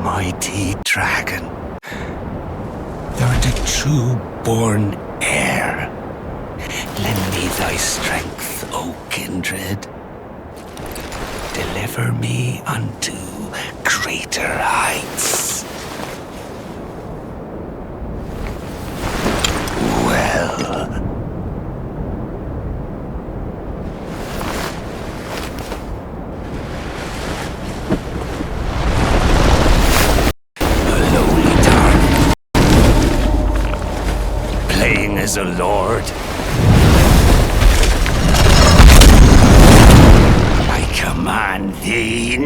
mighty dragon. Thou art a true-born heir. Lend me thy strength, O kindred. Deliver me unto greater heights. Well. A lowly dark. Playing as a lord. Command thee.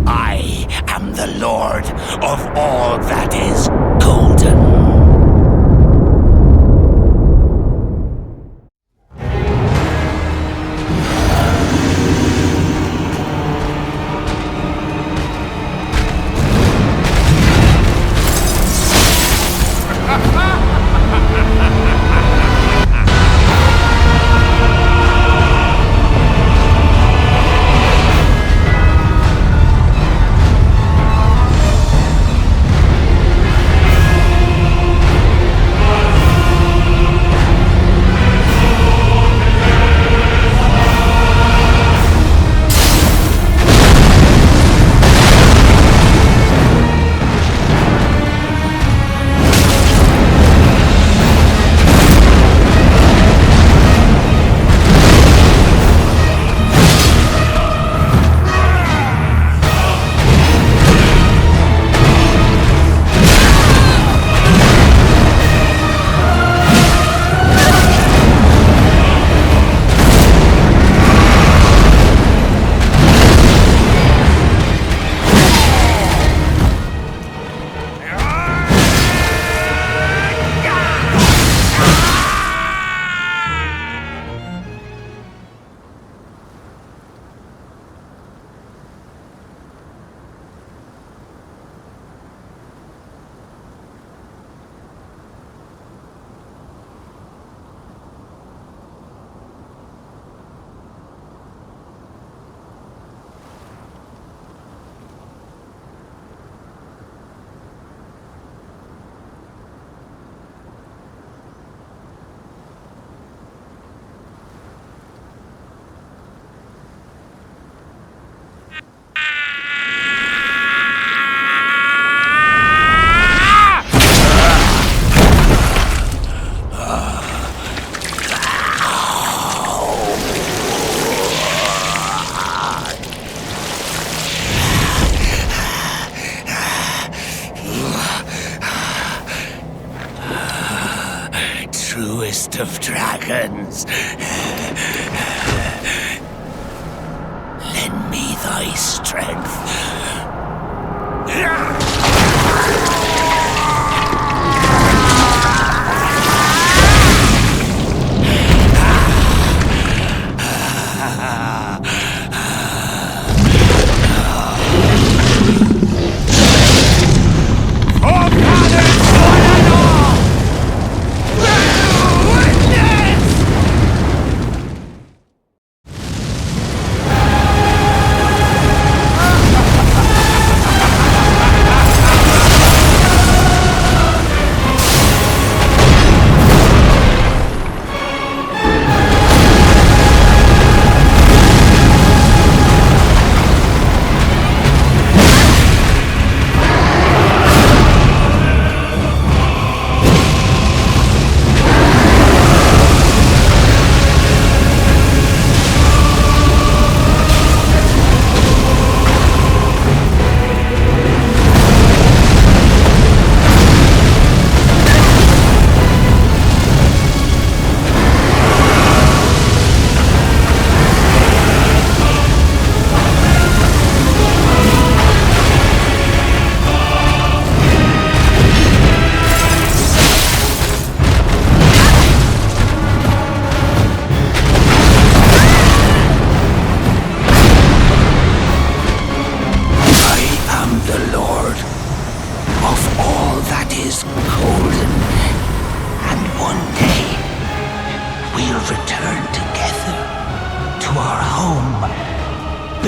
I am the lord of all that is golden. Truest of dragons. Lend me thy strength.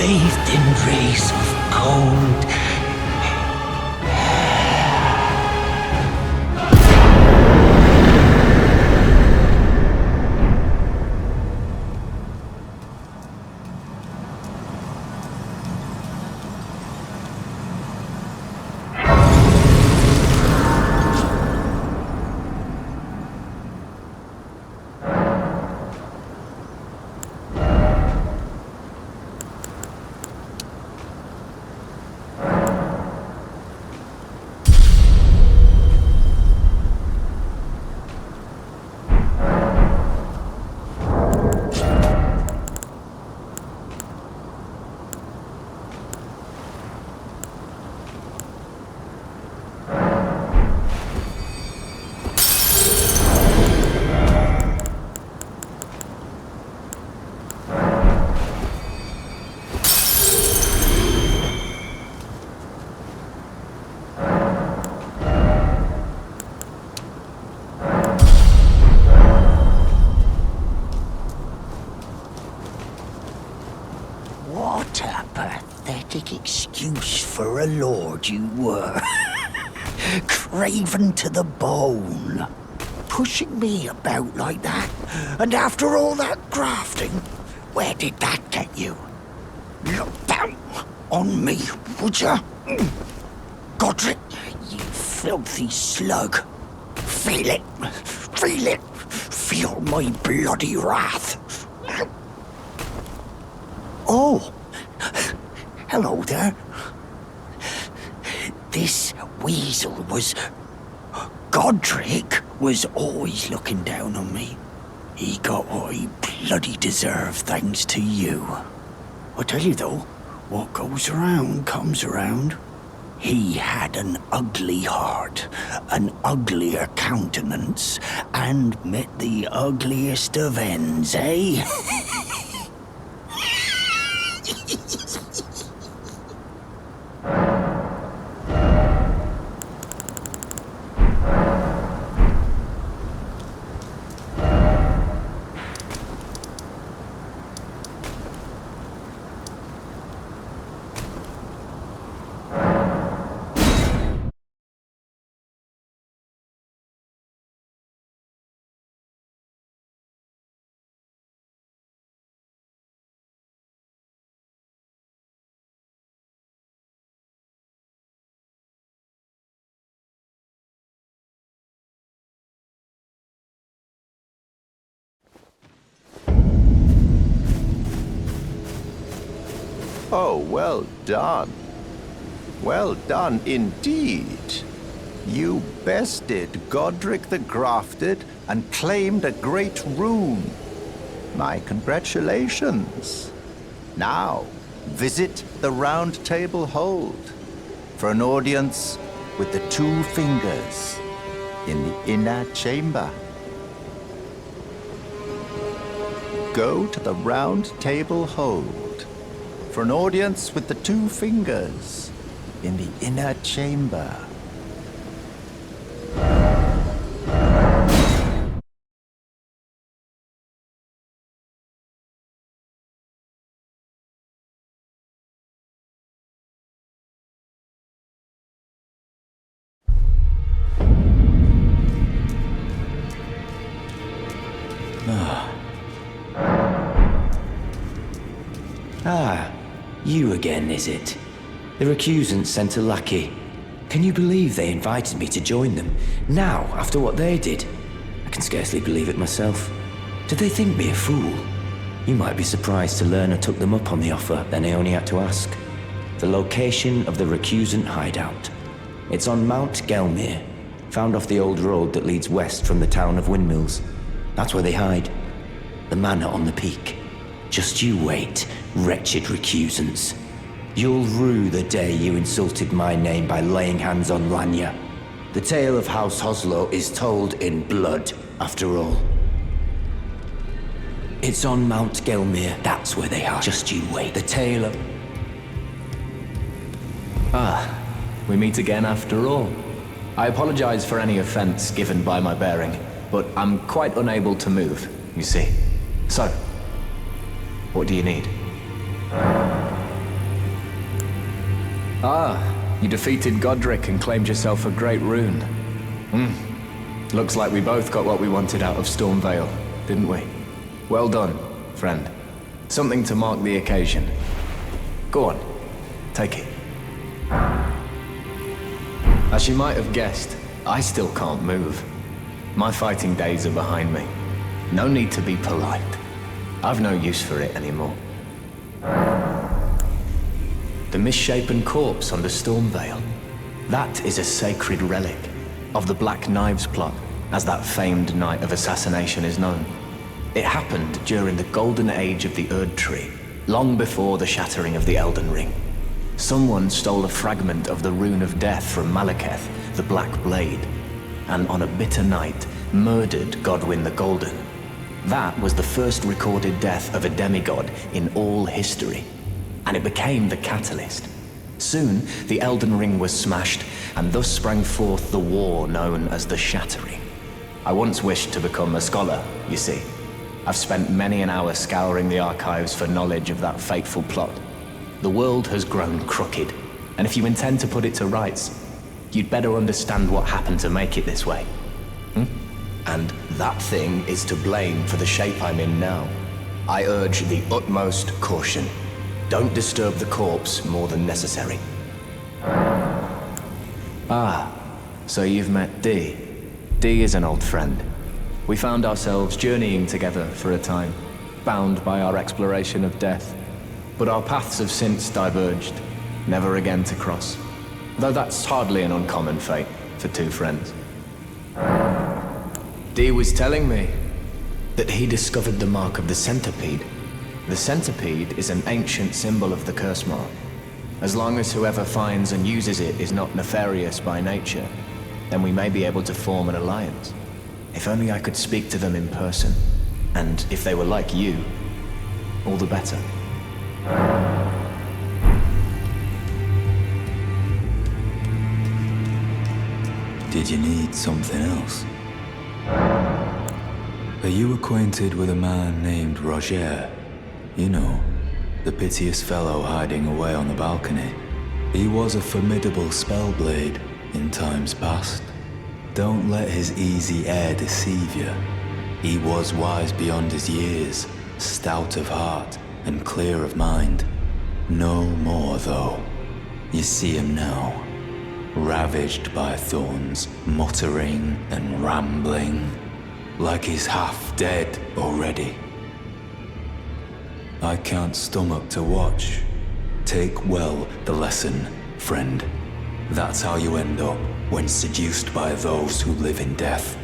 bathed in rays of gold. What a pathetic excuse for a lord you were. Craven to the bone. Pushing me about like that. And after all that grafting, where did that get you? Look down on me, would ya? Godrick, you filthy slug. Feel it. Feel it. Feel my bloody wrath. Oh, hello there. This weasel was... Godrick was always looking down on me. He got what he bloody deserved thanks to you. I tell you though, what goes around comes around. He had an ugly heart, an uglier countenance, and met the ugliest of ends, eh? Oh, well done. Well done indeed. You bested Godrick the Grafted and claimed a great rune. My congratulations. Now, visit the Round Table Hold for an audience with the two fingers in the inner chamber. Go to the Round Table Hold for an audience with the two fingers in the inner chamber. You again, is it? The recusants sent a lackey. Can you believe they invited me to join them? Now, after what they did? I can scarcely believe it myself. Did they think me a fool? You might be surprised to learn I took them up on the offer, then I only had to ask. The location of the recusant hideout. It's on Mount Gelmir, found off the old road that leads west from the town of Windmills. That's where they hide. The manor on the peak. Just you wait, wretched recusants. You'll rue the day you insulted my name by laying hands on Liurnia. The tale of House Hoslow is told in blood, after all. It's on Mount Gelmir, that's where they are. Just you wait. The tale of... We meet again after all. I apologize for any offense given by my bearing, but I'm quite unable to move, you see. So, what do you need? Ah, you defeated Godrick and claimed yourself a great rune. Looks like we both got what we wanted out of Stormvale, didn't we? Well done, friend. Something to mark the occasion. Go on, take it. As you might have guessed, I still can't move. My fighting days are behind me. No need to be polite. I've no use for it anymore. The misshapen corpse under Stormvale. That is a sacred relic of the Black Knives plot, as that famed night of assassination is known. It happened during the golden age of the Erdtree, long before the shattering of the Elden Ring. Someone stole a fragment of the Rune of Death from Malekith, the Black Blade, and on a bitter night, murdered Godwyn the Golden. That was the first recorded death of a demigod in all history, and it became the catalyst. Soon, the Elden Ring was smashed, and thus sprang forth the war known as the Shattering. I once wished to become a scholar, you see. I've spent many an hour scouring the archives for knowledge of that fateful plot. The world has grown crooked, and if you intend to put it to rights, you'd better understand what happened to make it this way. And that thing is to blame for the shape I'm in now. I urge the utmost caution. Don't disturb the corpse more than necessary. Ah, so you've met Dee. Dee is an old friend. We found ourselves journeying together for a time, bound by our exploration of death. But our paths have since diverged, never again to cross. Though that's hardly an uncommon fate for two friends. Dee was telling me that he discovered the mark of the centipede. The centipede is an ancient symbol of the curse mark. As long as whoever finds and uses it is not nefarious by nature, then we may be able to form an alliance. If only I could speak to them in person. And if they were like you, all the better. Did you need something else? Are you acquainted with a man named Roger? You know, the piteous fellow hiding away on the balcony. He was a formidable spellblade in times past. Don't let his easy air deceive you. He was wise beyond his years, stout of heart and clear of mind. No more, though. You see him now, ravaged by thorns, muttering and rambling, like he's half dead already. I can't stomach to watch. Take well the lesson, friend. That's how you end up when seduced by those who live in death.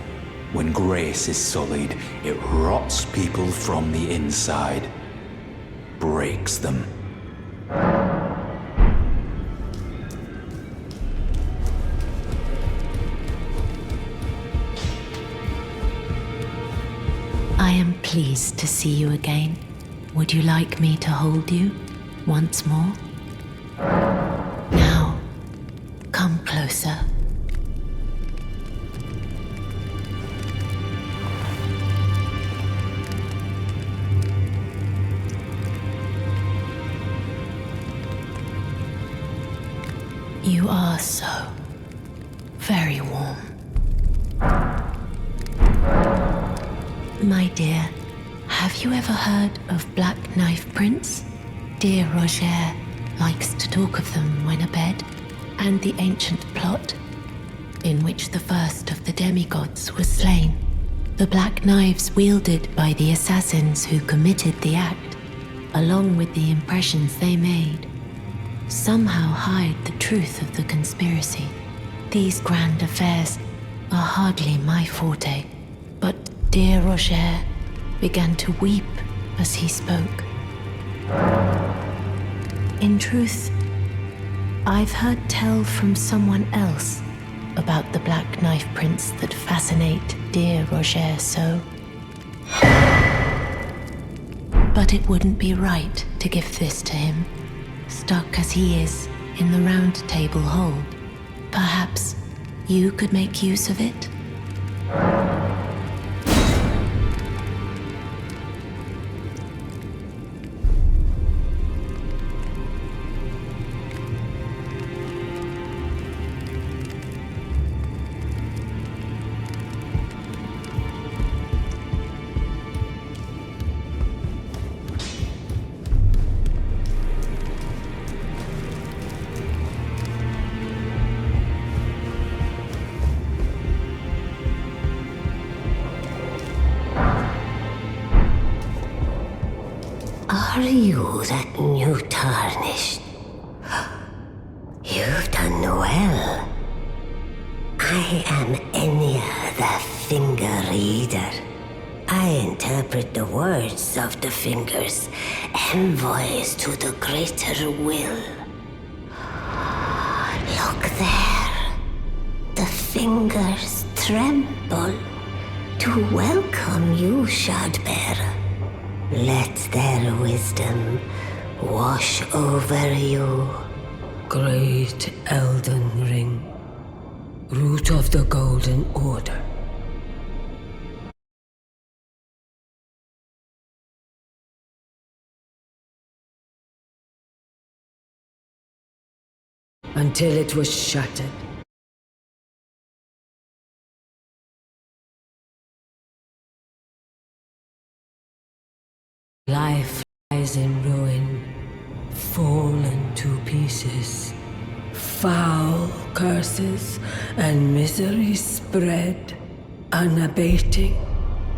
When grace is sullied, it rots people from the inside, breaks them. I am pleased to see you again. Would you like me to hold you once more? Now, come closer. You are so very warm. My dear, have you ever heard of Black Knife Prince? Dear Roger likes to talk of them when abed, and the ancient plot in which the first of the demigods was slain. The black knives wielded by the assassins who committed the act, along with the impressions they made, somehow hide the truth of the conspiracy. These grand affairs are hardly my forte, but dear Roger began to weep as he spoke. In truth, I've heard tell from someone else about the Black Knife Prince that fascinate dear Roger so. But it wouldn't be right to give this to him, stuck as he is in the Round Table Hold. Perhaps you could make use of it? you that new Tarnished? You've done well. I am Enya the Finger Reader. I interpret the words of the fingers, envoys to the greater will. Look there. The fingers tremble to welcome you, Shardbearer. Let their wisdom wash over you. Great Elden Ring, root of the Golden Order. Until it was shattered. Life lies in ruin, fallen to pieces. Foul curses and misery spread, unabating.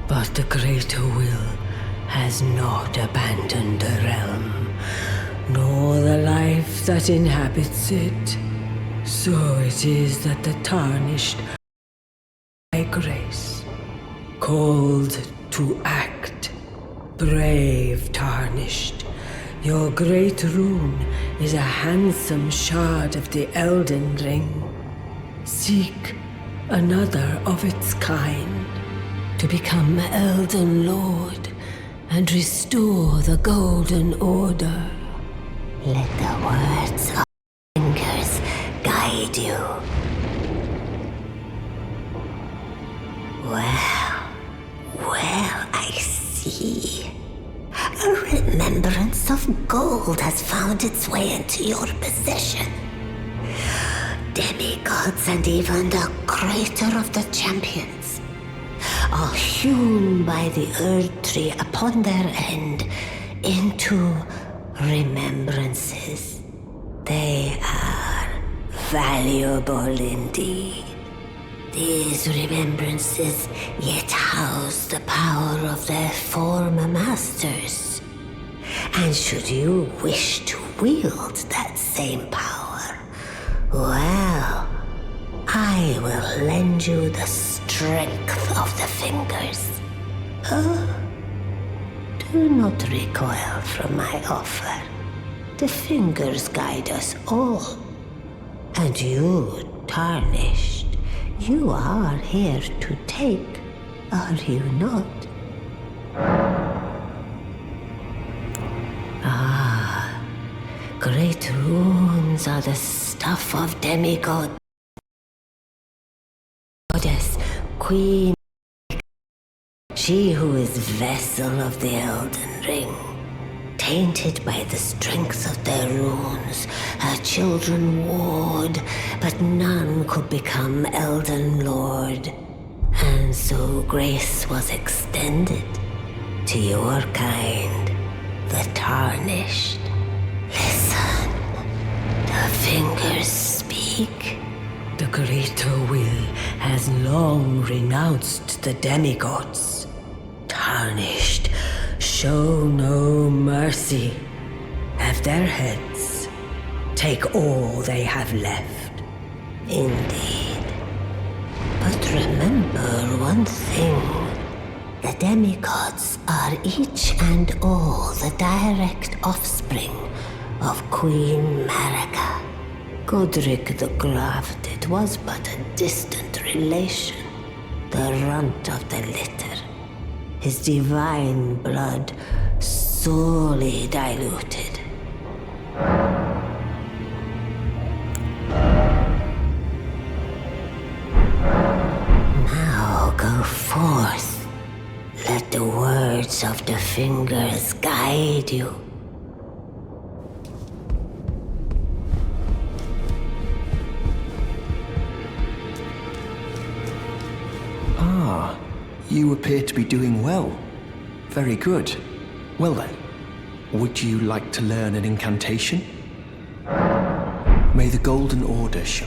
But the greater will has not abandoned the realm, nor the life that inhabits it. So it is that the Tarnished, by grace, called to act. Brave Tarnished, your great rune is a handsome shard of the Elden Ring. Seek another of its kind, to become Elden Lord and restore the Golden Order. Let the words of fingers guide you. Well, I see. A remembrance of gold has found its way into your possession. Demigods and even the creator of the champions are hewn by the Earth Tree upon their end into remembrances. They are valuable indeed. These remembrances yet house the power of their former masters. And should you wish to wield that same power, well, I will lend you the strength of the fingers. Do not recoil from my offer. The fingers guide us all. And you, Tarnished, you are here to take, are you not? Great runes are the stuff of demigod. Goddess, Queen, she who is vessel of the Elden Ring. Tainted by the strength of their runes, her children warred, but none could become Elden Lord. And so grace was extended to your kind, the Tarnished. Listen, the fingers speak. The greater will has long renounced the demigods. Tarnished, show no mercy. Have their heads. Take all they have left. Indeed. But remember one thing. The demigods are each and all the direct offspring of Queen Marika. Godrick the Grafted was but a distant relation, the runt of the litter. His divine blood sorely diluted. Now go forth. Let the words of the fingers guide you. You appear to be doing well. Very good. Well then, would you like to learn an incantation? May the Golden Order show.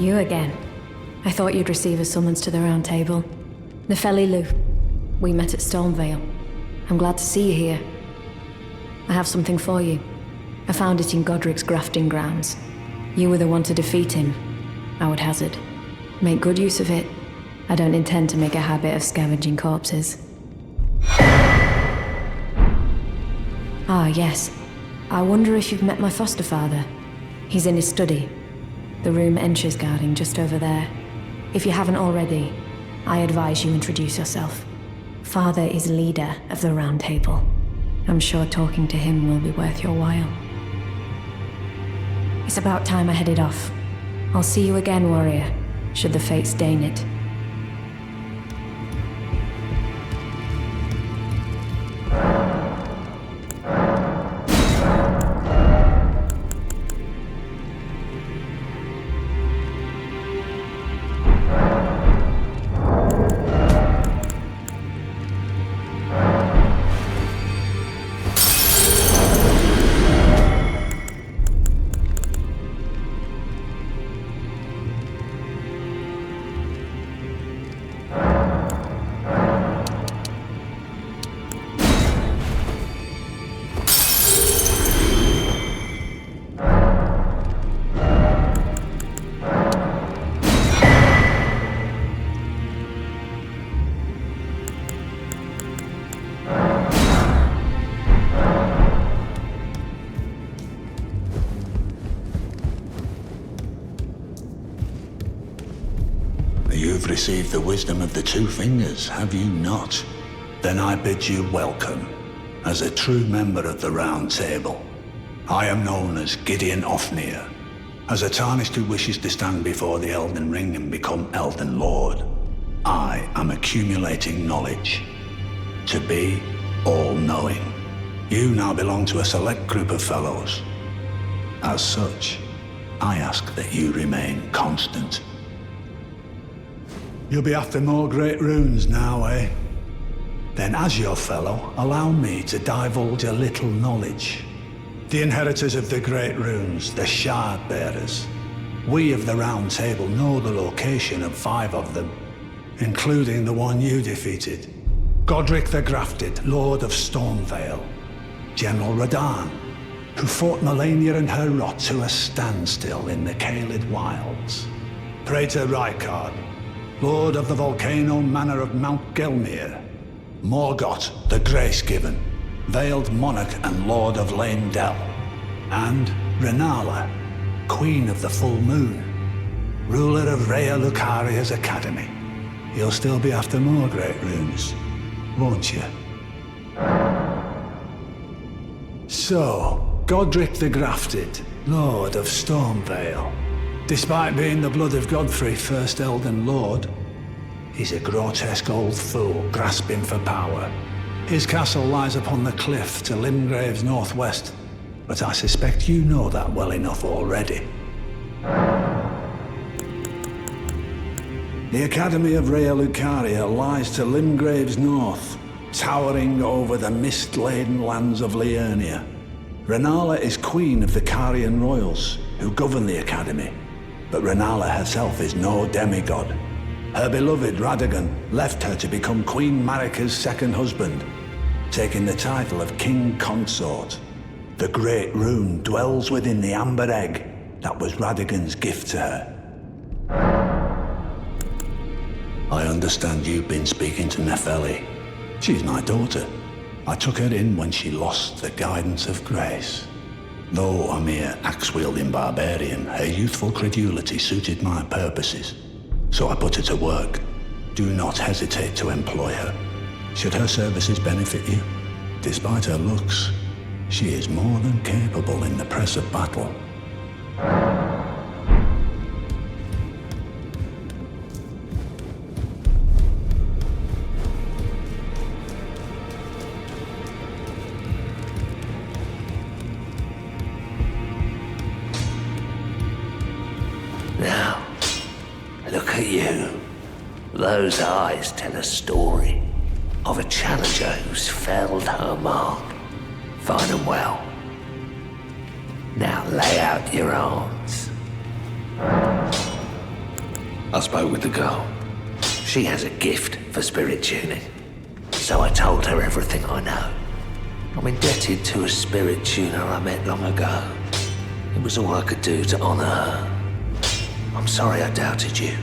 You again. I thought you'd receive a summons to the Round Table. Nepheli Lu. We met at Stormvale. I'm glad to see you here. I have something for you. I found it in Godrick's grafting grounds. You were the one to defeat him, I would hazard. Make good use of it. I don't intend to make a habit of scavenging corpses. Ah, yes. I wonder if you've met my foster father. He's in his study. The room Encher's guarding just over there. If you haven't already, I advise you introduce yourself. Father is leader of the Round Table. I'm sure talking to him will be worth your while. It's about time I headed off. I'll see you again, warrior, should the fates deign it. You've received the wisdom of the Two Fingers, have you not? Then I bid you welcome, as a true member of the Round Table. I am known as Gideon Ofnir, as a Tarnished who wishes to stand before the Elden Ring and become Elden Lord. I am accumulating knowledge, to be all-knowing. You now belong to a select group of fellows. As such, I ask that you remain constant. You'll be after more great runes now, eh? Then as your fellow, allow me to divulge a little knowledge. The inheritors of the great runes, the Shard Bearers. We of the Round Table know the location of 5 of them, including the one you defeated. Godrick the Grafted, Lord of Stormvale. General Radahn, who fought Malenia and her rot to a standstill in the Caelid Wilds. Praetor Rykard, Lord of the Volcano Manor of Mount Gelmir. Morgoth, the Grace-Given, Veiled Monarch and Lord of Leyndell. And Renala, Queen of the Full Moon, ruler of Rhea Lucaria's Academy. You'll still be after more great runes, won't you? So, Godrick the Grafted, Lord of Stormvale. Despite being the blood of Godfrey, first Elden Lord, he's a grotesque old fool grasping for power. His castle lies upon the cliff to Limgrave's northwest, but I suspect you know that well enough already. The Academy of Rhea Lucaria lies to Limgrave's north, towering over the mist-laden lands of Liurnia. Renala is queen of the Carian royals, who govern the Academy. But Renala herself is no demigod. Her beloved Radagon left her to become Queen Marika's second husband, taking the title of King Consort. The Great Rune dwells within the amber egg that was Radagon's gift to her. I understand you've been speaking to Nepheli. She's my daughter. I took her in when she lost the guidance of grace. Though a mere axe-wielding barbarian, her youthful credulity suited my purposes. So I put her to work. Do not hesitate to employ her. Should her services benefit you, despite her looks, she is more than capable in the press of battle. Now, look at you. Those eyes tell a story of a challenger who's felled her mark. Fine and well. Now lay out your arms. I spoke with the girl. She has a gift for spirit tuning. So I told her everything I know. I'm indebted to a spirit tuner I met long ago. It was all I could do to honor her. I'm sorry I doubted you.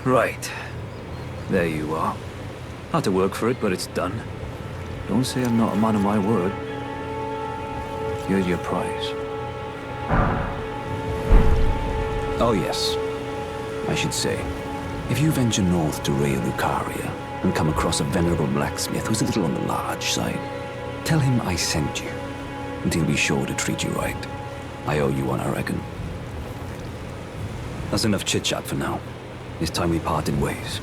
Right. There you are. Had to work for it, but it's done. Don't say I'm not a man of my word. Here's your prize. Oh yes. I should say, if you venture north to Rea Lucaria and come across a venerable blacksmith who's a little on the large side, tell him I sent you, and he'll be sure to treat you right. I owe you one, I reckon. That's enough chit-chat for now. It's time we parted ways.